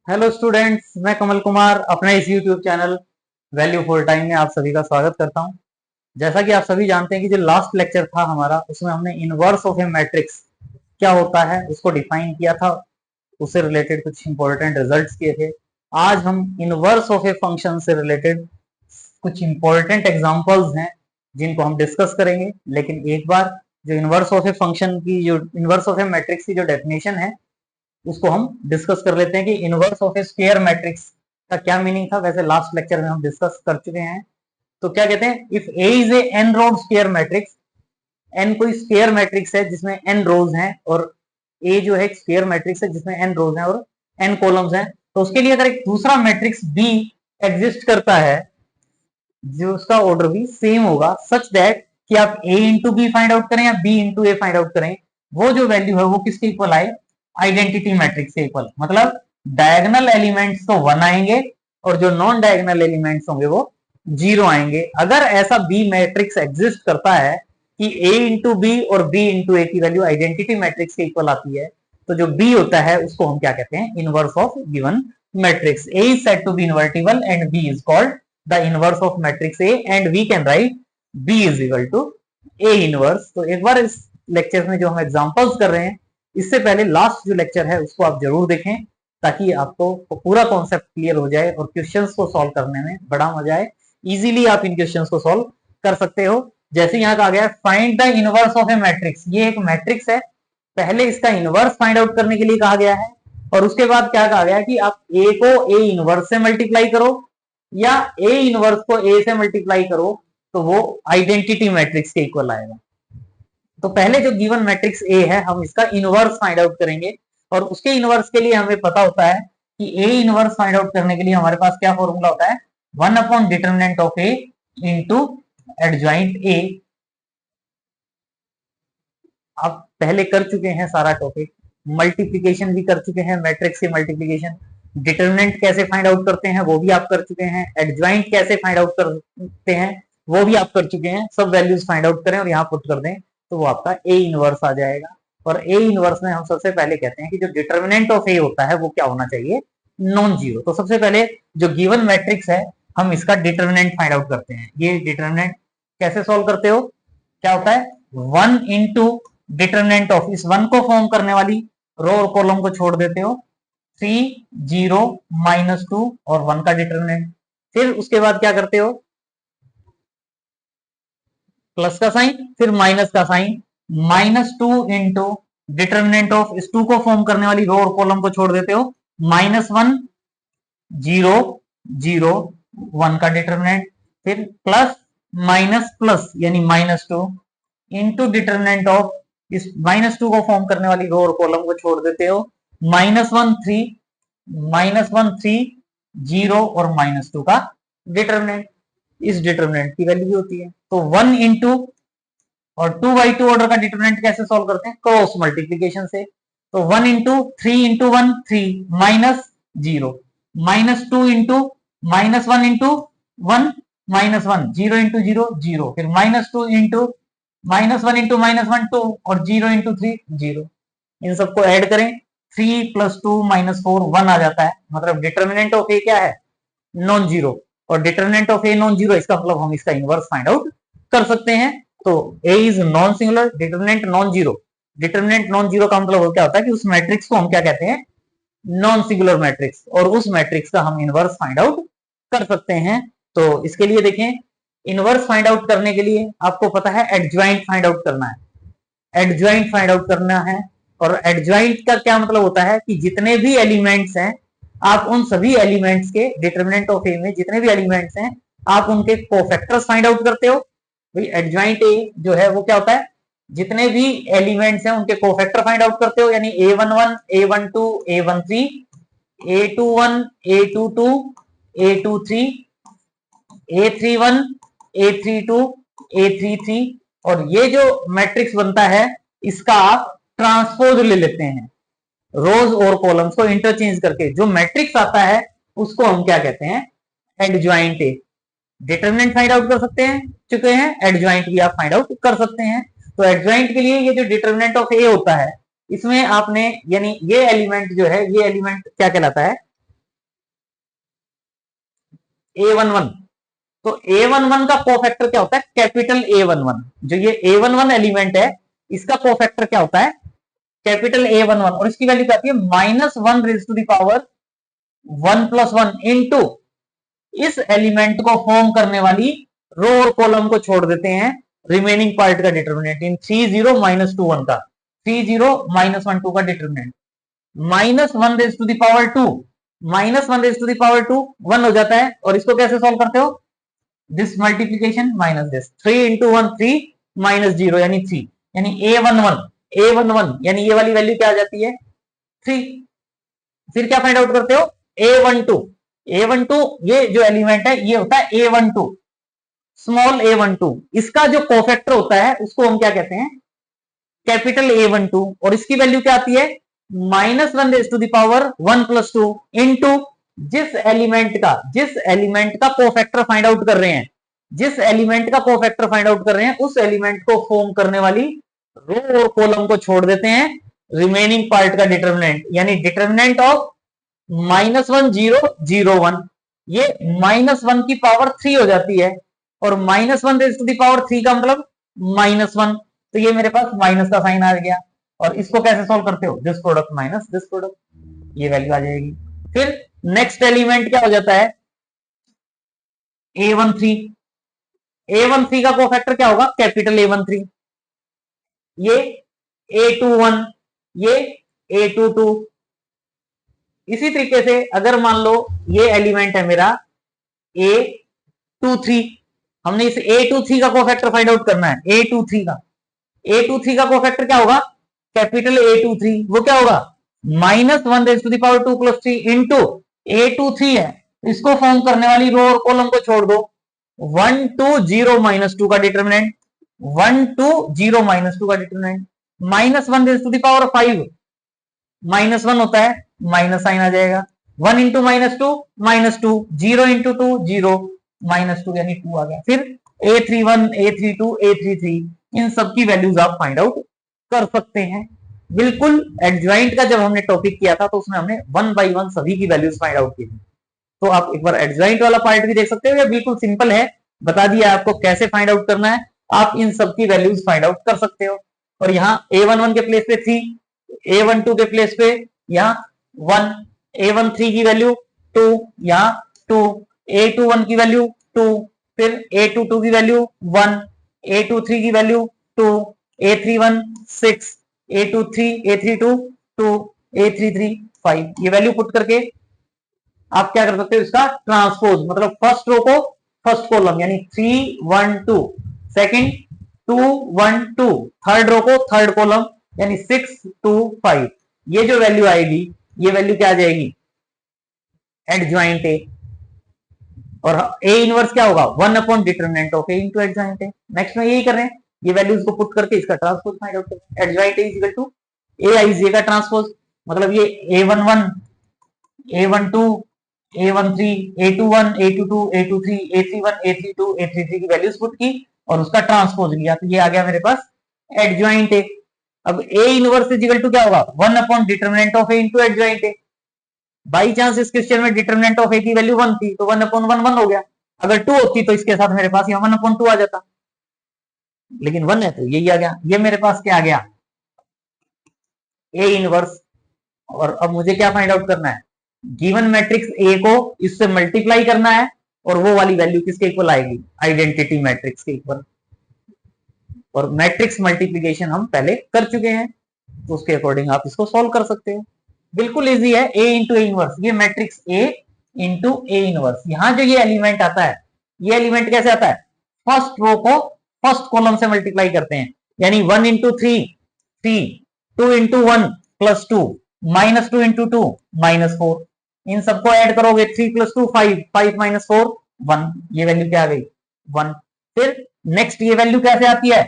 Hello students, मैं कमल कुमार अपने इस YouTube channel value for time में आप सभी का स्वागत करता हूं। जैसा कि आप सभी जानते हैं कि जो लास्ट लेक्चर था हमारा, उसमें हमने इनवर्स ऑफ ए मैट्रिक्स क्या होता है उसको डिफाइन किया था, उससे रिलेटेड कुछ इंपॉर्टेंट रिजल्ट्स किए थे। आज हम इनवर्स ऑफ ए फंक्शन से रिलेटेड कुछ इंपॉर्टेंट एग्जांपल्स हैं जिनको हम डिस्कस करेंगे। लेकिन एक बार जो इनवर्स ऑफ ए फंक्शन की, जो इनवर्स ऑफ ए मैट्रिक्स की जो डेफिनेशन है, उसको हम डिस्कस कर लेते हैं कि inverse of A square matrix का क्या मीनिंग था। वैसे लास्ट लेक्चर में हम डिस्कस कर चुके हैं। तो क्या कहते हैं, if A is a n rowed square matrix, n कोई स्क्वायर मैट्रिक्स है जिसमें एन रोज हैं, और ए जो है एक स्क्वायर मैट्रिक्स है जिसमें एन रोज हैं और एन कॉलम्स हैं, तो उसके लिए अगर एक दूसरा मैट्रिक्स बी एग्जिस्ट करता है जो उसका ऑर्डर भी सेम होगा, सच दैट कि आप ए इंटू बी फाइंड आउट करें या बी इंटू ए फाइंड आउट करें, वो जो वैल्यू है वो किसके इक्वल आए, आइडेंटिटी मैट्रिक्स के इक्वल। मतलब डायगोनल एलिमेंट्स तो 1 आएंगे और जो नॉन डायगोनल एलिमेंट्स होंगे वो 0 आएंगे। अगर ऐसा बी मैट्रिक्स एग्जिस्ट करता है कि ए इंटू बी और बी इंटू ए की वैल्यू आइडेंटिटी मैट्रिक्स के इक्वल आती है, तो जो बी होता है उसको हम क्या कहते हैं, inverse of given matrix. A is said to be invertible and B is called the inverse of matrix A, and we can write B is equal to A inverse. तो एक बार इस लेक्चर में जो हम एग्जांपल्स कर रहे हैं, इससे पहले लास्ट जो लेक्चर है उसको आप जरूर देखें, ताकि आपको पूरा कॉन्सेप्ट क्लियर हो जाए और क्वेश्चंस को सॉल्व करने में बड़ा मजा आए। इजीली आप इन क्वेश्चंस को सॉल्व कर सकते हो। जैसे यहाँ कहा गया है find the inverse of A matrix, ये एक मैट्रिक्स है, पहले इसका इनवर्स फाइंड आउट करने के लिए कहा गया है, और उसके बाद क्या कहा गया है कि आप ए को ए इनवर्स से मल्टीप्लाई करो या ए इनवर्स को ए से मल्टीप्लाई करो, तो वो आइडेंटिटी मैट्रिक्स के इक्वल आएगा। तो पहले जो गिवन मैट्रिक्स ए है हम इसका इनवर्स फाइंड आउट करेंगे, और उसके इनवर्स के लिए हमें पता होता है कि ए इनवर्स फाइंड आउट करने के लिए हमारे पास क्या फॉर्मूला होता है, 1 upon determinant of A into adjoint ए। आप पहले कर चुके हैं सारा टॉपिक, मल्टीप्लीकेशन भी कर चुके हैं, मैट्रिक्स की मल्टीप्लीकेशन, डिटरमिनेंट कैसे फाइंड आउट करते हैं वो भी आप कर चुके हैं, एडजॉइंट कैसे फाइंड आउट करते हैं वो भी आप कर चुके हैं। सब वैल्यूज फाइंड आउट करें और यहाँ पुट कर दें तो वो आपका ए इनवर्स आ जाएगा। और ए इनवर्स में हम सबसे पहले कहते हैं कि जो डिटरमिनेंट ऑफ ए होता है वो क्या होना चाहिए, नॉन जीरो। तो सबसे पहले जो गिवन मैट्रिक्स है हम इसका डिटरमिनेंट फाइंड आउट करते हैं। ये डिटरमिनेंट कैसे सॉल्व करते हो, क्या होता है, 1 इंटू डिटरमिनेंट ऑफ, इस 1 को फॉर्म करने वाली रो और कॉलम को छोड़ देते हो, 3 0 -2 और 1 का डिटरमिनेंट। फिर उसके बाद क्या करते हो, प्लस का साइन फिर माइनस का साइन, -2 इंटू डिटरमिनेंट ऑफ, इस 2 को फॉर्म करने वाली रो और कॉलम को छोड़ देते हो, -1 0 0 1 का डिटरमिनेंट, फिर प्लस माइनस प्लस यानी -2 इंटू डिटरमिनेंट ऑफ, इस -2 को फॉर्म करने वाली रो और कॉलम को छोड़ देते हो, -1 3 0 और -2 का डिटरमिनेंट। इस डिटरमिनेंट की वैल्यू होती है। तो 1 इंटू और 2/2 ऑर्डर का डिटरमिनेंट कैसे सॉल्व करते हैं, क्रॉस मल्टीप्लीकेशन से। तो 1 into 3 into 1 3 -0, -2 into -1 into 1 -1, 0 into 0 0, फिर -2 इंटू -1 इंटू -1 2 और 0 इंटू 3 0। इन सबको ऐड करें, 3 + 2 -4 1 आ जाता है। मतलब डिटरमिनेंट ऑफ ए क्या है, नॉन जीरो, और determinant of a non zero, इसका मतलब हम इसका इनवर्स फाइंड आउट कर सकते हैं। तो A is non singular, determinant non zero. Determinant non zero का मतलब क्या होता है कि उस मैट्रिक्स को हम क्या कहते हैं, नॉन सिंगुलर मैट्रिक्स, और उस मैट्रिक्स का हम इनवर्स फाइंड आउट कर सकते हैं। तो इसके लिए देखें, इनवर्स फाइंड आउट करने के लिए आपको पता है एडजॉइंट फाइंड आउट करना है, एडजॉइंट फाइंड आउट करना है। और एडजॉइंट का क्या मतलब होता है कि जितने भी एलिमेंट्स हैं, आप उन सभी एलिमेंट्स के, डिटरमिनेंट ऑफ ए में जितने भी एलिमेंट्स हैं आप उनके कोफैक्टर्स फाइंड आउट करते हो। भाई एडजॉइंट ए जो है वो क्या होता है, जितने भी एलिमेंट्स हैं उनके कोफैक्टर फाइंड आउट करते हो, यानी a11 a12 a13 a21 a22 a23 a31 a32 a33, और ये जो मैट्रिक्स बनता है इसका आप ट्रांसपोज ले लेते हैं, रोज और कॉलम्स को इंटरचेंज करके जो मैट्रिक्स आता है उसको हम क्या कहते हैं, adjoint A. Determinant find out कर सकते हैं चुके हैं, एडजॉइंट भी आप फाइंड आउट कर सकते हैं। तो एडजॉइंट के लिए ये जो डिटरमिनेंट ऑफ ए होता है, इसमें आपने, यानी ये एलिमेंट जो है, ये एलिमेंट क्या कहलाता है, A11, तो A11 का कोफैक्टर क्या होता है? Capital A11। जो ये A11 एलिमेंट है इसका कोफैक्टर क्या होता है? कैपिटल A11, और इसकी वैल्यू क्या आती है? -1 raise to the power 1+1 into इस एलिमेंट को फॉर्म करने वाली रो और कॉलम को छोड़ देते हैं रिमेनिंग पार्ट का डिटर्मिनेंट इन 30 -2 1 का 30 -1 2 का determinant -1 raise to the power 2 -1 raise to the power 2 1 हो जाता है। और इसको कैसे सॉल्व करते हो? This multiplication minus this 3 into 1 3 -0 यानी 3 यानी A11 यानी ये वाली वैल्यू क्या आ जाती है? 3। फिर क्या फाइंड आउट करते हो? A12 ये जो एलिमेंट है ये होता है A12 स्मॉल A12। इसका जो कोफैक्टर होता है उसको हम क्या कहते हैं? Capital A12। और इसकी वैल्यू क्या आती है? -1 raise to the power 1+2 into जिस एलिमेंट का कोफैक्टर फाइंड आउट कर रहे हैं, जिस एलिमेंट का कोफैक्टर फाइंड आउट कर रहे हैं उस एलिमेंट को फॉर्म करने वाली रो और कॉलम को छोड़ देते हैं रिमेनिंग पार्ट का डिटर्मिनेंट, यानी डिटर्मिनेंट ऑफ -1 0 0 1। ये -1 की पावर 3 हो जाती है और -1 रेज टू द पावर 3 का मतलब -1, तो ये मेरे पास माइनस का साइन आ गया। और इसको कैसे सॉल्व करते हो? This product minus this product, ये वैल्यू आ जाएगी। फिर नेक्स्ट एलिमेंट क्या हो जाता है? A13 का कोफैक्टर क्या होगा? Capital A13। ये A21, ये A22। इसी तरीके से अगर मान लो ये एलिमेंट है मेरा A23, हमने इस A23 का कोफैक्टर फाइंड आउट करना है। A23 का कोफैक्टर क्या होगा? Capital A23। वो क्या होगा? -1 raise to the power 2+3 into A23 है, इसको फॉर्म करने वाली रो और कॉलम को छोड़ दो 1 2 0 -2 का डिटर्मिनेंट 1 2 0 -2 का determinant -1 raise to the power 5 -1 होता है, माइनस साइन आ जाएगा। 1 इंटू -2 -2 0 इंटू 2 0 -2 यानी 2 आ गया। फिर A31 A32 A33 इन सब की वैल्यूज आप फाइंड आउट कर सकते हैं। बिल्कुल एडजॉइंट का जब हमने टॉपिक किया था तो उसमें हमने 1 बाय 1 सभी की वैल्यूज फाइंड आउट की थी। तो आप एक बार एडजॉइंट वाला पार्ट भी देख सकते हो, या बिल्कुल सिंपल है, बता दिया आपको कैसे फाइंड आउट करना है। आप इन सब की वैल्यूज फाइंड आउट कर सकते हो। और यहाँ A11 के प्लेस पे 3, A12 के प्लेस पे यहाँ 1, A13 की वैल्यू 2, यहाँ 2, A21 की वैल्यू 2, फिर A22 की वैल्यू 1, A23 की वैल्यू 2, A31 6, A32 2, A33 5। ये वैल्यू पुट करके आप क्या कर सकते हो? इसका ट्रांसपोज, मतलब फर्स्ट रो को फर्स्ट कॉलम यानी 3 1 2, सेकंड 2 1 2, थर्ड रो को थर्ड कॉलम यानी 6 2 5। ये जो वैल्यू आएगी ये वैल्यू क्या आ जाएगी? Adjoint A. और ए इनवर्स क्या होगा? 1 upon determinant of A into adjoint A. Next में यही कर रहे हैं, ये वैल्यूज को पुट करके इसका ट्रांसपोज फाइंड आउट करें। Adjoint A is equal to A I J का ट्रांसपोज, मतलब ये A11 A12 A13 A21 A22 A23 A31 A32 A33 की वैल्यूज पुट की और उसका ट्रांसपोज लिया, तो ये आ गया मेरे पास एडजॉइंट ए। अब A inverse is equal to क्या होगा? 1 upon determinant of A into adjoint A. By chance इस क्वेश्चन में डिटरमिनेंट ऑफ ए की वैल्यू 1 थी तो 1 अपॉन 1 1 हो गया। अगर 2 होती तो इसके साथ मेरे पास 1 अपॉन 2 आ जाता, लेकिन 1 है तो यही आ गया। ये मेरे पास क्या आ गया? A inverse. और अब मुझे क्या फाइंड आउट करना है? गिवन मैट्रिक्स ए को इससे मल्टीप्लाई करना है और वो वाली वैल्यू किसके इक्वल आएगी? आइडेंटिटी मैट्रिक्स के इक्वल। और मैट्रिक्स मल्टीप्लीकेशन हम पहले कर चुके हैं, तो उसके अकॉर्डिंग आप इसको सॉल्व कर सकते हो। बिल्कुल इजी है। ए इंटू ए इनवर्स, ये matrix A into A inverse. यहां जो ये एलिमेंट आता है, ये एलिमेंट कैसे आता है? फर्स्ट रो को फर्स्ट कॉलम से मल्टीप्लाई करते हैं, यानी 1 इंटू 3 3, 2 इंटू 1 +2, -2 इंटू 2 -4। इन सबको ऐड करोगे 3 + 2 5, 5 - 4 1। ये वैल्यू क्या आ गई? 1। फिर नेक्स्ट ये वैल्यू कैसे आती है?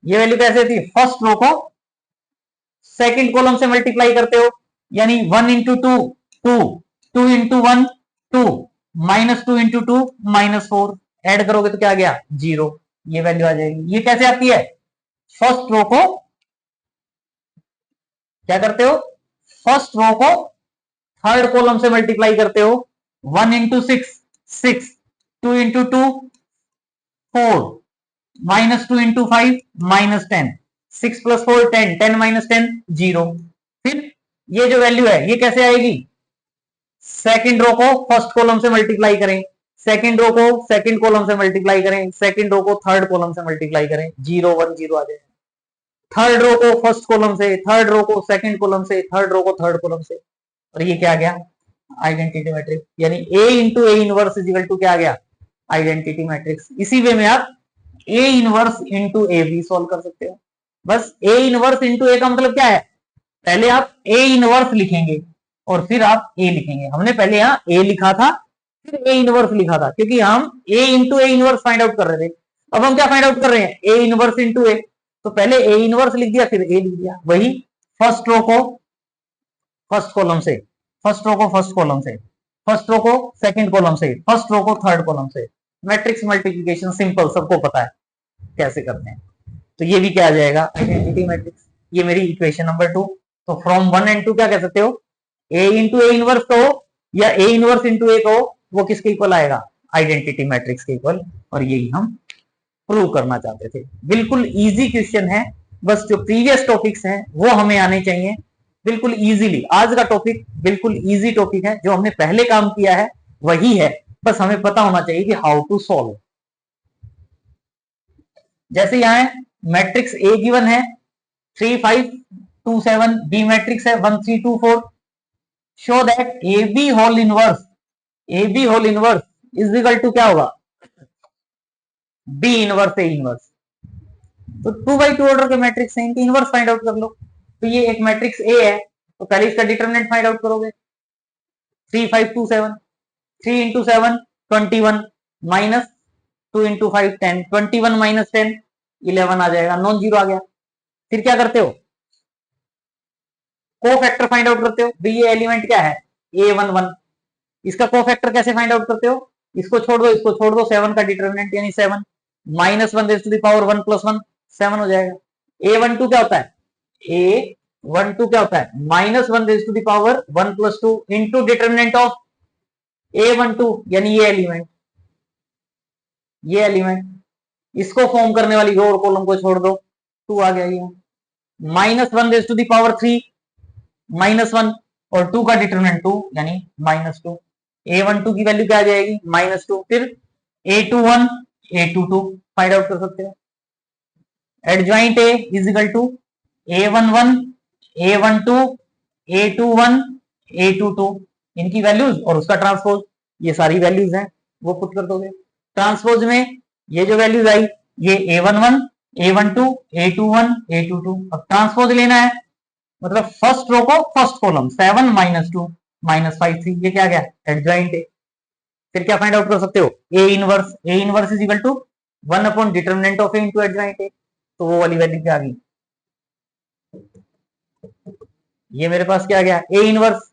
ये वैल्यू कैसे आती है? फर्स्ट रो को सेकंड कॉलम से मल्टीप्लाई करते हो, यानी 1 इंटू 2 2, 2 इंटू 1 2, -2 इंटू 2 -4। ऐड करोगे तो क्या आ गया? 0। ये वैल्यू आ जाएगी। ये कैसे आती है? फर्स्ट रो को क्या करते हो? फर्स्ट रो को थर्ड कॉलम से मल्टीप्लाई करते हो, 1 into 6 6, 2 into 2 4, minus 2 into 5 minus 10, 6 plus 4 10, 10 minus 10 0। फिर ये जो वैल्यू है ये कैसे आएगी, सेकंड रो को फर्स्ट कॉलम से मल्टीप्लाई करें, सेकंड रो को सेकंड कॉलम से मल्टीप्लाई करें, सेकंड रो को थर्ड कॉलम से मल्टीप्लाई करें, 0 1 0 आ जाएगा। थर्ड रो को फर्स्ट कॉलम से, थर्ड रो को सेकंड कॉलम से, थर्ड रो को थर्ड कॉलम से, और ये क्या आ गया, आइडेंटिटी मैट्रिक्स। यानी A into A inverse is equal to क्या आ गया, आइडेंटिटी मैट्रिक्स। इसी वे में आप ए इनवर्स इंटू ए भी सॉल्व कर सकते हो। बस ए इनवर्स इंटू ए का मतलब क्या है, पहले आप ए इनवर्स लिखेंगे और फिर आप ए लिखेंगे। हमने पहले यहाँ ए लिखा था फिर ए इनवर्स लिखा था, क्योंकि हम A into A inverse find out कर रहे थे। अब हम क्या फाइंड आउट कर रहे हैं, ए इनवर्स इंटू ए। तो पहले ए इनवर्स लिख दिया फिर ए लिख दिया। वही फर्स्ट रो को फर्स्ट कॉलम से, फर्स्ट रो को फर्स्ट कॉलम से, फर्स्ट रो को सेकंड कॉलम से, फर्स्ट रो को थर्ड कॉलम से। मैट्रिक्स मल्टीप्लिकेशन सिंपल, सबको पता है कैसे करते हैं। तो ये भी क्या आ जाएगा, आइडेंटिटी मैट्रिक्स। ये मेरी इक्वेशन नंबर 2। तो फ्रॉम 1 एंड 2 क्या कह सकते हो, ए इंटू ए इनवर्स कहो या ए इनवर्स इंटू ए कहो, वो किसके इक्वल आएगा, आइडेंटिटी मैट्रिक्स के इक्वल। और यही हम प्रूव करना चाहते थे। बिल्कुल इजी क्वेश्चन है, बस जो प्रीवियस टॉपिक्स हैं वो हमें आने चाहिए बिल्कुल इजीली। आज का टॉपिक बिल्कुल इजी टॉपिक है, जो हमने पहले काम किया है वही है, बस हमें पता होना चाहिए कि हाउ टू सॉल्व। जैसे यहाँ मैट्रिक्स ए गिवन है 3 5 2 7, बी मैट्रिक्स है 1 3 2 4, show that A B whole inverse, A B whole inverse is equal to क्या होगा, बी इनवर्स ए इनवर्स। तो 2 बाई 2 ऑर्डर के मैट्रिक्स हैं, इनके इनवर्स फाइंड आउट कर लो। तो ये एक मैट्रिक्स ए है, तो पहले इसका डिटरमिनेंट फाइंड आउट करोगे, 3 5 2 7, 3 इंटू 7 21 माइनस 2 इंटू 5 10, 21 माइनस 10 11 आ जाएगा, नॉन जीरो आ गया। फिर क्या करते हो, को फैक्टर फाइंड आउट करते हो। ये एलिमेंट क्या है, A11, इसका को फैक्टर कैसे फाइंड आउट करते हो, इसको छोड़ दो इसको छोड़ दो, 7 का डिटरमिनेंट यानी 7 minus 1 raise to the power 1 plus 1 7 हो जाएगा। A12 क्या होता है, A12 क्या होता है, minus 1 raise to the power 1 plus 2 into determinant of A12 यानी ये एलिमेंट, ये एलिमेंट, इसको फॉर्म करने वाली रो और कॉलम को छोड़ दो, 2 आ गया। ये minus 1 raise to the power 3 minus 1 और 2 का डिटरमिनेंट 2 यानी -2। A12 की वैल्यू क्या आ जाएगी, -2। फिर A21 A22 फाइंड आउट कर सकते हो। Adjoint A is equal to A11 A12 A21 A22, इनकी वैल्यूज और उसका ट्रांसपोज, ये सारी वैल्यूज हैं वो पुट कर दोगे। ट्रांसपोज में ये जो वैल्यूज आई ये A11 A12 A21 A22। अब ट्रांसपोज लेना है, मतलब फर्स्ट रो को फर्स्ट कॉलम 7 -2 -5 3, ये क्या गया, एडजॉइंट ए। फिर क्या फाइंड आउट कर सकते हो, A inverse, A inverse is equal to 1 upon determinant of A into adjoint A. तो वो वाली वैल्यू क्या आ गई, ये मेरे पास क्या आ गया, ए इनवर्स।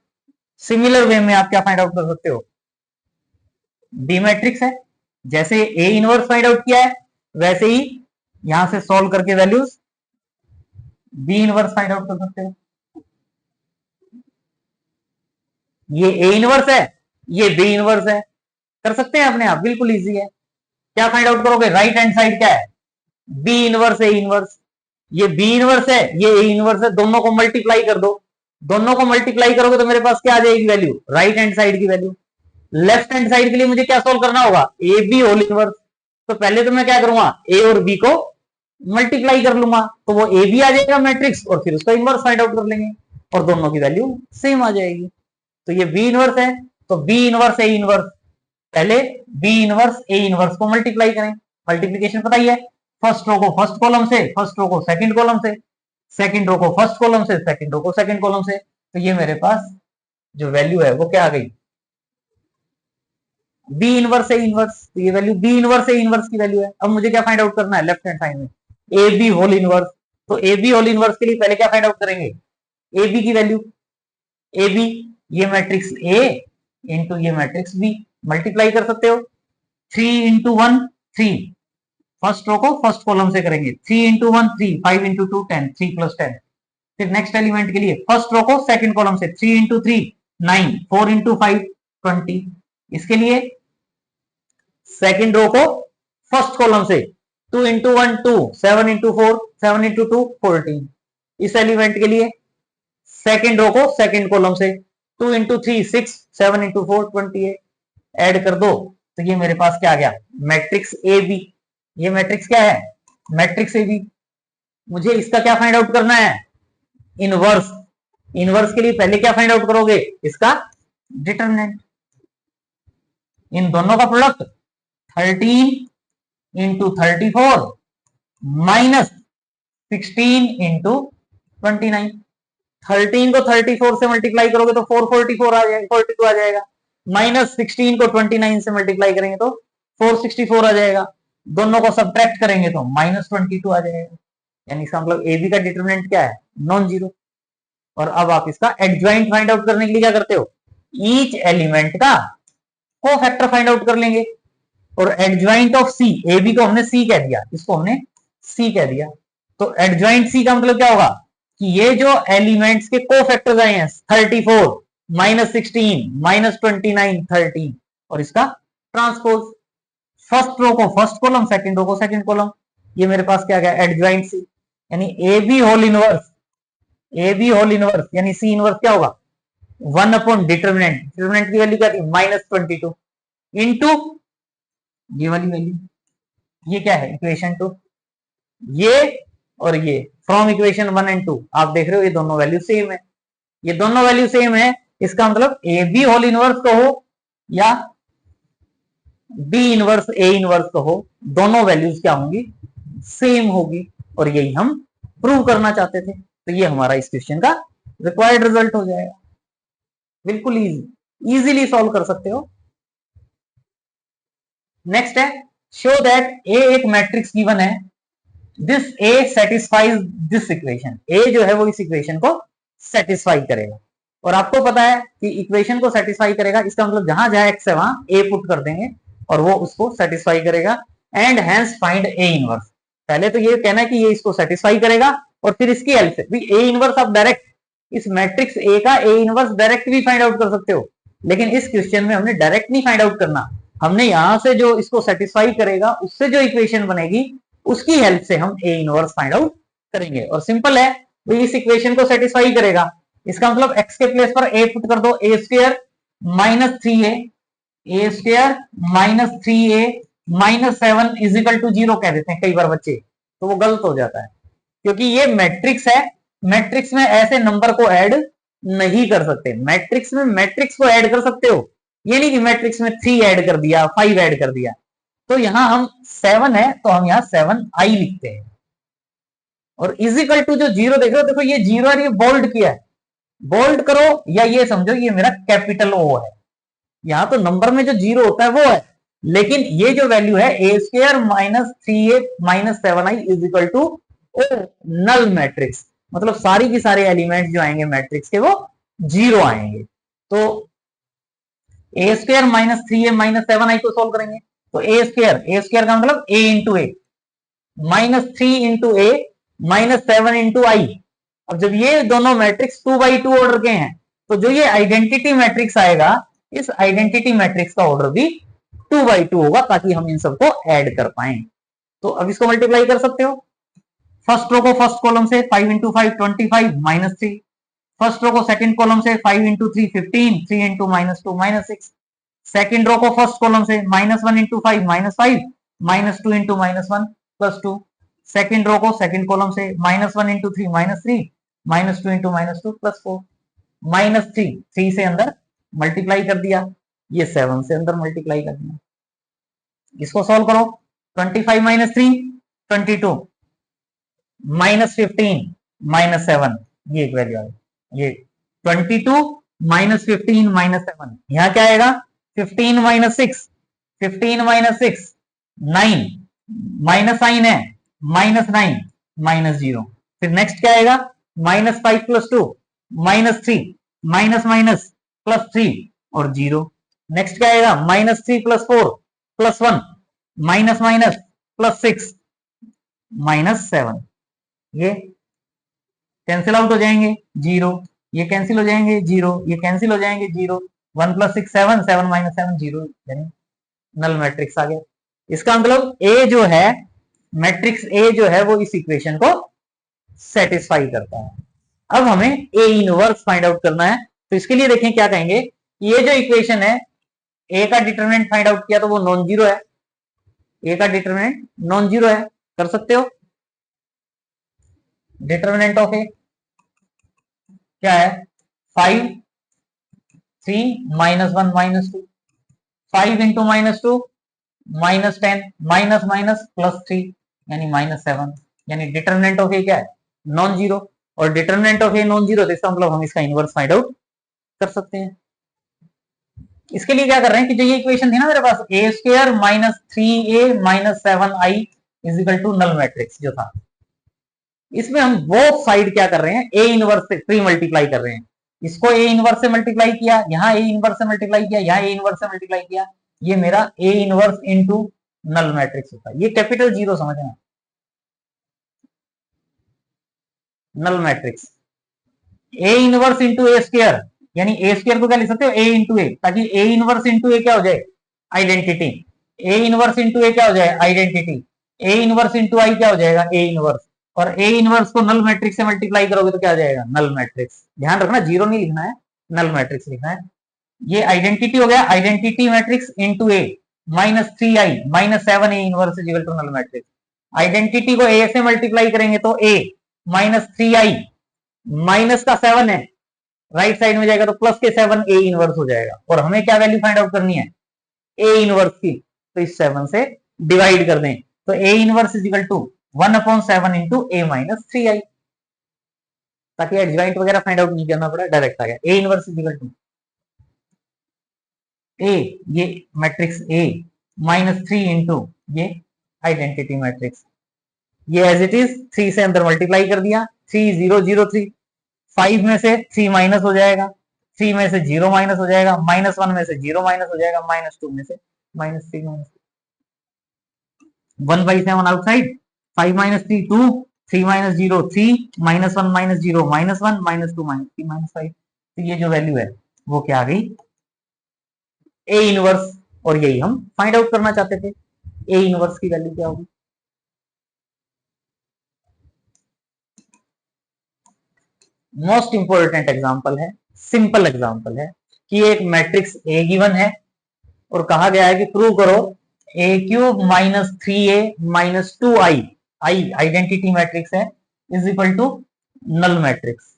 सिमिलर वे में आप क्या फाइंड आउट कर सकते हो, बी मैट्रिक्स है, जैसे ए इनवर्स फाइंड आउट किया है वैसे ही यहां से सॉल्व करके values B inverse find out कर सकते हो। ये ए इनवर्स है, ये बी इनवर्स है, कर सकते हैं अपने आप, बिल्कुल इजी है। क्या फाइंड आउट करोगे, राइट हैंड साइड क्या है, बी इनवर्स ए इनवर्स। ये बी इनवर्स है ये ए इनवर्स है, दोनों को मल्टीप्लाई कर दो, दोनों को मल्टीप्लाई करोगे तो मेरे पास क्या आ जाएगी वैल्यू, राइट हैंड साइड की वैल्यू। लेफ्ट हैंड साइड के लिए मुझे क्या सोल्व करना होगा, ए बी होल इनवर्स। तो पहले तो मैं क्या करूंगा, ए और बी को मल्टीप्लाई कर लूंगा, तो वो ए बी आ जाएगा मैट्रिक्स, और फिर उसका इनवर्स फाइंड आउट कर लेंगे और दोनों की वैल्यू सेम आ जाएगी। तो ये बी इनवर्स है, तो बी इनवर्स ए इनवर्स, पहले बी इनवर्स ए इनवर्स को मल्टीप्लाई करें। मल्टीप्लीकेशन पता ही है, फर्स्ट रो को फर्स्ट कॉलम से, फर्स्ट रो को सेकंड कॉलम से, सेकंड रो को फर्स्ट कॉलम से, सेकंड रो को सेकंड कॉलम से। तो ये मेरे पास जो वैल्यू है वो क्या आ गई, बी इनवर्स ए इनवर्स। तो ये value B inverse A inverse की वैल्यू है। अब मुझे क्या फाइंड आउट करना है, लेफ्ट हैंड साइड में ए बी होल इनवर्स। तो ए बी होल इनवर्स के लिए पहले क्या फाइंड आउट करेंगे, ए बी की वैल्यू, ए बी ये मैट्रिक्स ए इंटू ये मैट्रिक्स बी, मल्टीप्लाई कर सकते हो। 3 इंटू 1 3, फर्स्ट रो को फर्स्ट कॉलम से करेंगे, 3 इंटू 1 3, 5 इंटू 2 10, 3 प्लस 10। फिर नेक्स्ट एलिमेंट के लिए फर्स्ट रो को सेकंड कॉलम से, 3 इंटू 3 9, 4 इंटू 5 20। इसके लिए सेकंड रो को फर्स्ट कॉलम से 2 इंटू 1 2, 7 इंटू 4 7 इंटू 2 14। इस एलिमेंट के लिए सेकंड रो को सेकंड कॉलम से 2 इंटू 3 6, 7 इंटू 4 28। ऐड कर दो तो ये मेरे पास क्या आ गया, मैट्रिक्स ए बी। ये मैट्रिक्स क्या है, मैट्रिक्स ए बी। मुझे इसका क्या फाइंड आउट करना है, इनवर्स। इनवर्स के लिए पहले क्या फाइंड आउट करोगे, इसका डिटरमिनेंट। इन दोनों का प्रोडक्ट 13 इंटू 34 माइनस 16 इंटू 29। 13 को 34 से मल्टीप्लाई करोगे तो 444 आ जाएगा, 42 आ जाएगा। माइनस 16 को 29 से मल्टीप्लाई करेंगे तो 464 आ जाएगा। दोनों को सब्ट्रैक्ट करेंगे तो -22 आ जाएगा। यानी इसका मतलब ए बी का डिटरमिनेंट क्या है, नॉन जीरो। और अब आप इसका एडजॉइंट फाइंड आउट करने के लिए क्या करते हो, ईच एलिमेंट का कोफैक्टर फाइंड आउट कर लेंगे। और adjoint of C, A B को हमने सी कह दिया, इसको हमने सी कह दिया, तो एडजॉइंट सी का मतलब क्या होगा कि ये जो एलिमेंट्स के कोफैक्टर्स आए हैं 34 -16 -29 13 और इसका ट्रांसपोज, फर्स्ट रो को फर्स्ट कॉलम सेकंड रो को सेकंड कॉलम। ये मेरे पास क्या गया, एडजॉइंट सी। यानी A B whole inverse, A B whole inverse यानी सी इनवर्स क्या होगा, 1 अपॉन डिटरमिनेंट। डिटरमिनेंट की वैल्यू क्या थी, -22 इंटू ये वाली वैल्यू। ये क्या है, इक्वेशन 2। ये और ये फ्रॉम इक्वेशन 1 एंड 2 आप देख रहे हो ये दोनों वैल्यू सेम है। ये दोनों वैल्यू सेम है, इसका मतलब ए बी होल इनवर्स कहो या बी इनवर्स ए इनवर्स कहो, दोनों वैल्यूज क्या होंगी, सेम होगी। और यही हम प्रूव करना चाहते थे। तो ये हमारा इस क्वेश्चन का रिक्वायर्ड रिजल्ट हो जाएगा। बिल्कुल इजीली सॉल्व कर सकते हो। नेक्स्ट है, शो दैट ए एक मैट्रिक्स गिवन है, this A satisfies this equation. A जो है वो इस इक्वेशन को सेटिस्फाई करेगा। और आपको पता है कि इक्वेशन को सेटिस्फाई करेगा, इसका मतलब जहां जहां एक्स है वहां ए पुट कर देंगे और वो उसको सेटिस्फाई करेगा। And hence find A inverse. पहले तो ये कहना है कि ये इसको सेटिस्फाई करेगा और फिर इसकी हेल्प से भी ए इनवर्स आप डायरेक्ट इस मैट्रिक्स ए का ए इनवर्स डायरेक्ट भी फाइंड आउट कर सकते हो। लेकिन इस क्वेश्चन में हमने डायरेक्ट नहीं फाइंड आउट करना, हमने यहां से जो इसको सेटिस्फाई करेगा उससे जो इक्वेशन बनेगी उसकी हेल्प से हम ए इनवर्स फाइंड आउट करेंगे। और सिंपल है, वो इस इक्वेशन को सेटिस्फाई करेगा। इसका मतलब एक्स के प्लेस पर ए पुट कर दो, A square minus 3a, A square minus 3a minus 7 is equal to 0 कह देते हैं कई बार बच्चे, तो वो गलत हो जाता है क्योंकि ये मैट्रिक्स है। मैट्रिक्स में ऐसे नंबर को ऐड नहीं कर सकते। मैट्रिक्स में मैट्रिक्स को ऐड कर सकते हो, ये नहीं कि मैट्रिक्स में 3 ऐड कर दिया 5 ऐड कर दिया। तो यहां हम 7 है तो हम यहां 7i लिखते हैं। और इजिकल टू जो 0 देख रहे हो, देखो ये 0 है, ये बोल्ड किया है, बोल्ड करो या ये समझो ये मेरा कैपिटल ओ है। यहां तो नंबर में जो 0 होता है वो है, लेकिन ये जो वैल्यू है A square minus 3a minus 7i is equal to O, null matrix. मतलब सारी की सारे एलिमेंट जो आएंगे मैट्रिक्स के वो 0 आएंगे। तो ए square minus 3a minus 7i को सोल्व करेंगे तो ए स्क्वायर का मतलब a into A minus 3 into A minus 7 into I. अब जब ये दोनों मैट्रिक्स 2x2 ऑर्डर के हैं तो जो ये आइडेंटिटी मैट्रिक्स आएगा, इस आइडेंटिटी मैट्रिक्स का ऑर्डर भी 2x2 होगा ताकि हम इन सबको ऐड कर पाए। तो अब इसको मल्टीप्लाई कर सकते हो। फर्स्ट रो को फर्स्ट कॉलम से 5 इंटू 5 25 माइनस 3। फर्स्ट रो को सेकंड कॉलम से 5 into 3 15, 3 into minus 2 minus 6। Second row को फर्स्ट कॉलम से -1 इंटू 5 -5 -2 इंटू -1 +2। सेकंड रो को सेकंड कॉलम से -1 इंटू 3 -3 -2 इंटू -2 +4। -3 से अंदर मल्टीप्लाई कर दिया, ये 7 से अंदर मल्टीप्लाई कर दिया। इसको सॉल्व करो, 25 माइनस 3 22 -15 -7, ये एक वैल्यू आएगी। ये 22 -15 -7, यहां क्या आएगा 15 माइनस 6 15 माइनस 6 9 माइनस साइन है -9 -0। फिर नेक्स्ट क्या आएगा -5 + 2 -3 माइनस माइनस +3 और 0। नेक्स्ट क्या आएगा -3 + 4 +1 माइनस माइनस +6 -7। ये कैंसिल आउट हो जाएंगे 0, ये कैंसिल हो जाएंगे 0, ये कैंसिल हो जाएंगे 0। 1 + 6 7 7 - 7 0, यानी नल मैट्रिक्स आ गया। इसका मतलब ए जो है, मैट्रिक्स ए जो है वो इस इक्वेशन को सेटिस्फाई करता है। अब हमें ए इनवर्स फाइंड आउट करना है। तो इसके लिए देखें क्या कहेंगे, ये जो इक्वेशन है, ए का डिटरमिनेंट फाइंड आउट किया तो वो नॉन जीरो है, ए का डिटरमिनेंट नॉन जीरो है, कर सकते हो। डिटरमिनेंट ऑफ ए क्या है, 5 3 -1 -2, 5 इंटू -2 -10 माइनस माइनस +3 यानी -7, यानी डिटरमिनेंट ऑफ ए क्या है, नॉन जीरो। और determinant of a non zero, तो इसका मतलब हम इसका इनवर्स फाइंड आउट कर सकते हैं। इसके लिए क्या कर रहे हैं कि जो ये इक्वेशन थी ना मेरे पास, A square -3a -7i is equal to null matrix जो था, इसमें हम बोथ साइड क्या कर रहे हैं, ए इनवर्स से प्री मल्टीप्लाई कर रहे हैं। इसको ए इनवर्स से मल्टीप्लाई किया, यहाँ ए इनवर्स से मल्टीप्लाई किया, यहाँ ए इनवर्स से मल्टीप्लाई किया, ये मेरा A inverse into null matrix होता है। ये कैपिटल जीरो समझना, null matrix. A inverse into A square, यानी ए स्क्वायर को क्या लिख सकते हो, ए इंटू ए, ताकि ए इनवर्स इंटू ए क्या हो जाए, आइडेंटिटी। ए इनवर्स इंटू ए क्या हो जाए, आइडेंटिटी। ए इनवर्स इंटू आई क्या हो जाएगा, ए इनवर्स। और ए इनवर्स को नल मैट्रिक्स से मल्टीप्लाई करोगे तो क्या हो जाएगा, नल मैट्रिक्स। ध्यान रखना जीरो नहीं लिखना है, नल मैट्रिक्स लिखना है। ये आइडेंटिटी हो गया, identity matrix into A -3i -7 A inverse is equal to null matrix. Identity को ए से मल्टीप्लाई करेंगे तो ए -3i माइनस का 7 है, राइट साइड में जाएगा तो प्लस के 7 ए इनवर्स हो जाएगा। और हमें क्या वैल्यू फाइंड आउट करनी है, ए इनवर्स की, तो इस 7 से डिवाइड कर दें, तो A inverse is equal to 1/7 into A -3i, ताकि एडजॉइंट वगैरह फाइंड आउट नहीं करना पड़ा, डायरेक्ट आ गया। A inverse is equal to A, ये मैट्रिक्स ए -3 इंटू ये आइडेंटिटी मैट्रिक्स, ये एज इट इज 3 से अंदर मल्टीप्लाई कर दिया, 3 0 0 3, 5 में से 3 माइनस हो जाएगा, 3 में से 0 माइनस हो जाएगा, -1 में से 0 माइनस हो जाएगा, -2 में से -3 1/7 आउटसाइड, 5 -3 2, 3 -0 3, -1 -0 -1 -2 -3 -5। तो ये जो वैल्यू है वो क्या आ गई, ए इनवर्स। और यही हम फाइंड आउट करना चाहते थे, ए इनवर्स की वैल्यू क्या होगी। मोस्ट इंपोर्टेंट एग्जांपल है, सिंपल एग्जांपल है कि एक मैट्रिक्स ए गिवन है और कहा गया है कि प्रूव करो a³ -3a -2i, I identity matrix है, is equal to null matrix.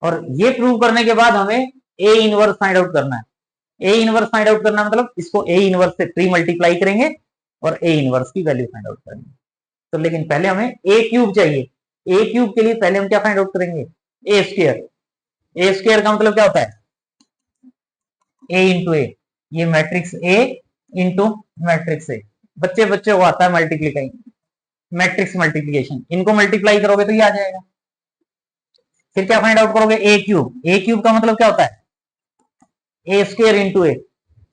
और ये प्रूव करने के बाद हमें ए इनवर्स फाइंड आउट करना है। ए इनवर्स फाइंड आउट करना मतलब इसको ए इनवर्स से प्री मल्टीप्लाई करेंगे और ए इनवर्स की वैल्यू फाइंड आउट करेंगे। तो लेकिन पहले हमें a³ चाहिए, a³ के लिए पहले हम क्या फाइंड आउट करेंगे, ए स्क्वायर। ए स्क्वायर का मतलब क्या होता है, ए इंटू ए, ये matrix A into matrix A. बच्चे बच्चे को आता है मल्टीप्लीकाई, मैट्रिक्स मल्टीप्लीकेशन, इनको मल्टीप्लाई करोगे तो ये आ जाएगा। फिर क्या फाइंड आउट करोगे, a³। a³ का मतलब क्या होता है, ए स्क्वायर इंटू ए,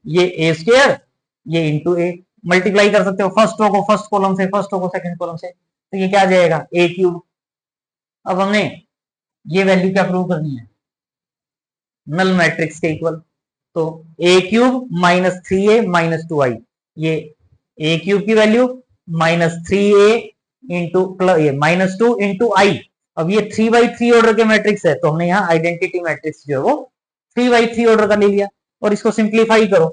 ये ए स्क्वायर ये इंटू ए, मल्टीप्लाई कर सकते हो फर्स्ट रो को फर्स्ट कॉलम से, फर्स्ट रो को सेकंड कॉलम से, तो ये क्या आ जाएगा, a³। अब हमने ये वैल्यू क्या प्रूव करनी है, नल मैट्रिक्स के इक्वल। तो a³ -3a -2i, ये a³ की value -3a into -2 into I. अब ये 3/3 ऑर्डर के मैट्रिक्स है, तो हमने यहाँ आइडेंटिटी मैट्रिक्स जो है वो 3/3 ऑर्डर का ले लिया। और इसको सिंप्लीफाई करो,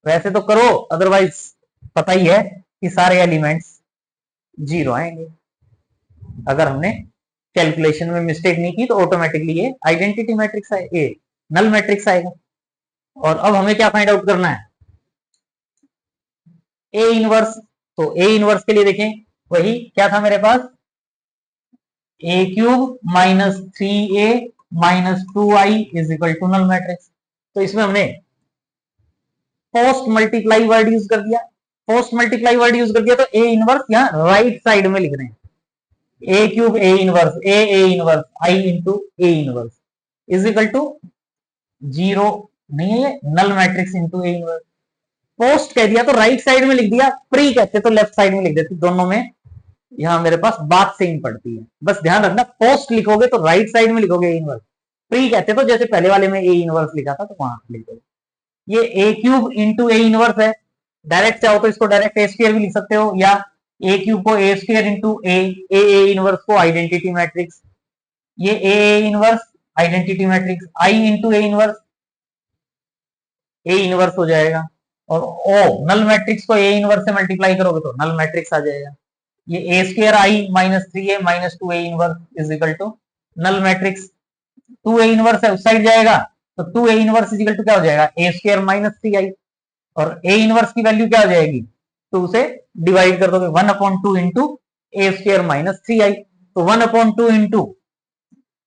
वैसे तो करो, अदरवाइज पता ही है कि सारे एलिमेंट्स जीरो आएंगे। अगर हमने कैलकुलेशन में मिस्टेक नहीं की तो ऑटोमेटिकली ये आइडेंटिटी मैट्रिक्स है, ए नल मैट्रिक्स आएगा। और अब हमें क्या फाइंड आउट करना है, ए इनवर्स। तो ए इनवर्स के लिए देखें, वही क्या था मेरे पास, a³ -3a -2i is equal to null matrix. तो इसमें हमने पोस्ट मल्टीप्लाई वर्ड यूज कर दिया, पोस्ट मल्टीप्लाई वर्ड यूज कर दिया, तो ए इनवर्स यहाँ राइट साइड में लिख रहे हैं, a³ A inverse A inverse I into A inverse is equal to 0 नहीं है, ये null matrix into A inverse. Post कह दिया तो राइट साइड में लिख दिया, प्री कहते तो लेफ्ट साइड में लिख देते, दोनों में यहां मेरे पास बात सेम पड़ती है। बस ध्यान रखना, पोस्ट लिखोगे तो राइट साइड में लिखोगे ए इनवर्स, प्री कहते तो जैसे पहले वाले में ए इनवर्स लिखा था तो वहां लिखोगे। ये a³ इंटू ए इनवर्स है, डायरेक्ट चाहो तो इसको डायरेक्ट ए स्क्वायर भी लिख सकते हो, या ए क्यूब को ए स्क्वायर इंटू ए इनवर्स को आइडेंटिटी मैट्रिक्स, ये A inverse identity matrix I into A inverse हो जाएगा, और ओ नल मैट्रिक्स को ए इनवर्स से मल्टीप्लाई करोगे तो नल मैट्रिक्स आ जाएगा। ये A square I minus 3a minus 2a inverse is equal to null matrix, 2a inverse है उस साइड जाएगा तो 2a inverse is equal to क्या हो जाएगा, ए स्क्वायर माइनस 3i, और ए इनवर्स की वैल्यू क्या हो जाएगी, तो उसे डिवाइड कर दोगे 1/2 into A square minus 3i, तो 1/2 इंटू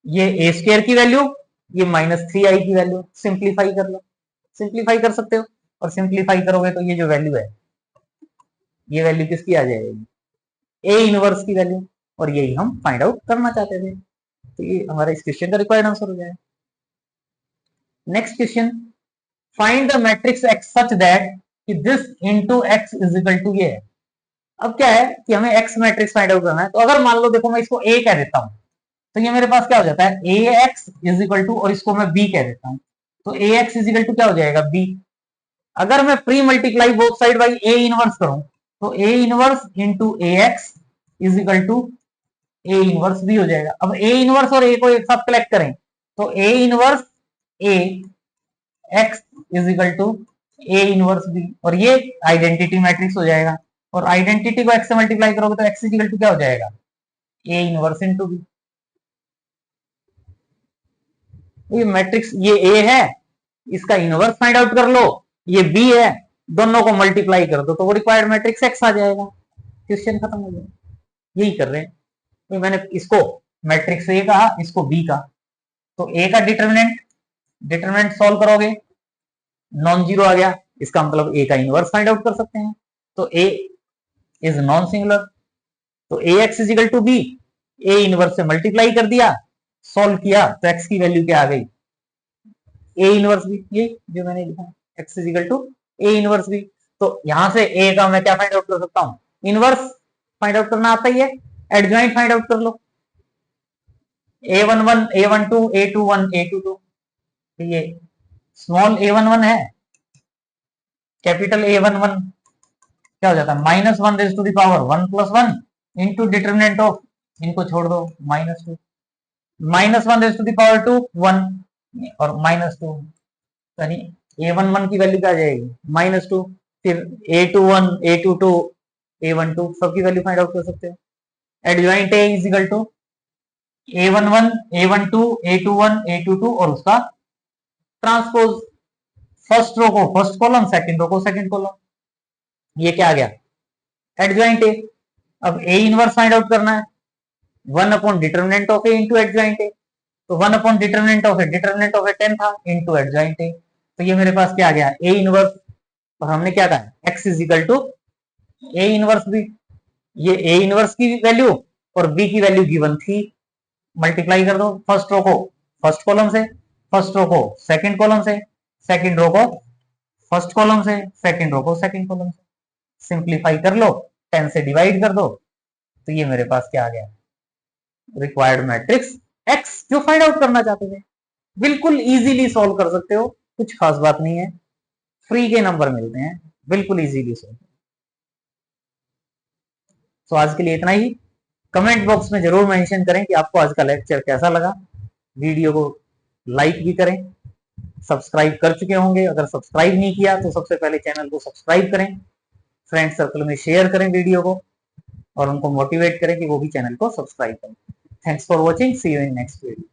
ये ए स्क्वायर की वैल्यू, ये माइनस 3i की वैल्यू, सिंप्लीफाई कर लो, सिंप्लीफाई कर सकते हो, और सिंप्लीफाई करोगे तो ये जो वैल्यू है, ये वैल्यू किसकी आ जाएगी, ए इनवर्स की वैल्यू, और यही हम फाइंड आउट करना चाहते थे। तो ये हमारा इस क्वेश्चन का रिक्वायर्ड आंसर हो जाएगा। Next question, find the matrix X such that कि this into X is equal to ये है। अब क्या है कि हमें एक्स मैट्रिक्स फाइंड आउट करना है, तो अगर मान लो देखो मैं इसको ए कह देता हूं, तो ये मेरे पास क्या हो जाता है, A X is equal to, और इसको मैं बी कह देता हूं, तो A X is equal to क्या हो जाएगा, बी। अगर मैं pre multiply both side by A inverse करूं, तो A inverse into A X is equal to A inverse B हो जाएगा। अब ए इनवर्स और ए को एक साथ कलेक्ट करें, तो A inverse A X is equal to A inverse B, और ये आइडेंटिटी मैट्रिक्स हो जाएगा, और आइडेंटिटी को एक्स से मल्टीप्लाई करोगे तो एक्स इज इक्वल टू क्या हो जाएगा, ए इनवर्स इंटू बी। ये मैट्रिक्स, ये ए है, इसका इनवर्स फाइंड आउट कर लो, ये बी है, दोनों को मल्टीप्लाई कर दो तो वो रिक्वायर्ड मैट्रिक्स एक्स आ जाएगा, क्वेश्चन खत्म हो जाएगा। यही कर रहे हैं, तो मैंने इसको मैट्रिक्स ए कहा, इसको बी का, तो ए का डिटरमिनेंट सॉल्व करोगे, नॉन जीरो आ गया, इसका मतलब ए का इनवर्स फाइंड आउट कर सकते हैं, तो ए इज नॉन सिंगुलर, तो A X is equal to B, A inverse से मल्टीप्लाई कर दिया, सॉल्व किया तो एक्स की वैल्यू क्या आ गई, ए इनवर्स बी, ये जो मैंने लिखा X is equal to A inverse B. तो यहां से ए का मैं क्या फाइंड आउट कर सकता हूं, इनवर्स फाइंड आउट करना आता ही है, एडजॉइंट फाइंड आउट कर लो, a11 a12 a21 a22, ये स्मॉल a11 है, कैपिटल a11 क्या हो जाता है, -1 raise to the power 1 + 1 into determinant of, इनको छोड़ दो, -2, -1 रेज टू द पावर 2 1, और -2, यानी a11 की वैल्यू क्या आ जाएगी, -2, फिर a21 a22 a12 सबकी वैल्यू फाइंड आउट कर सकते हो। Adjoint a is equal to a11 a12 a21 a22 और उसका ट्रांसपोज, फर्स्ट रो को फर्स्ट कॉलम, सेकंड रो को सेकंड कॉलम, ये क्या आ गया, एडजॉइंट ए। अब ए इनवर्स फाइंड आउट करना है, 1 determinant of A into adjoint A, तो 1 डिटरमिनेंट ऑफ ए 10 था इंटू एडजॉइंट ए, तो ये मेरे पास क्या आ गया, ए इनवर्स, और हमने क्या कहा, X is equal to A inverse B, ये ए इनवर्स की वैल्यू और बी की वैल्यू गिवन थी, मल्टीप्लाई कर दो, फर्स्ट रो को फर्स्ट कॉलम से, फर्स्ट रो को सेकंड कॉलम से, सेकंड रो को फर्स्ट कॉलम से, सेकंड रो को सेकंड कॉलम से, सिंप्लीफाई कर लो, 10 से डिवाइड कर दो, तो ये मेरे पास क्या आ गया, रिक्वायर्ड मैट्रिक्स एक्स, जो फाइंड आउट करना चाहते थे। बिल्कुल इजीली सॉल्व कर सकते हो, कुछ खास बात नहीं है, फ्री के नंबर मिलते हैं, बिल्कुल इजीली सॉल्व। तो आज के लिए इतना ही, कमेंट बॉक्स में जरूर मेंशन करें कि आपको आज का लेक्चर कैसा लगा, वीडियो को लाइक भी करें, सब्सक्राइब कर चुके होंगे, अगर सब्सक्राइब नहीं किया तो सबसे पहले चैनल को सब्सक्राइब करें, फ्रेंड सर्कल में शेयर करें वीडियो को, और उनको मोटिवेट करें कि वो भी चैनल को सब्सक्राइब करें। Thanks for watching, see you in next video.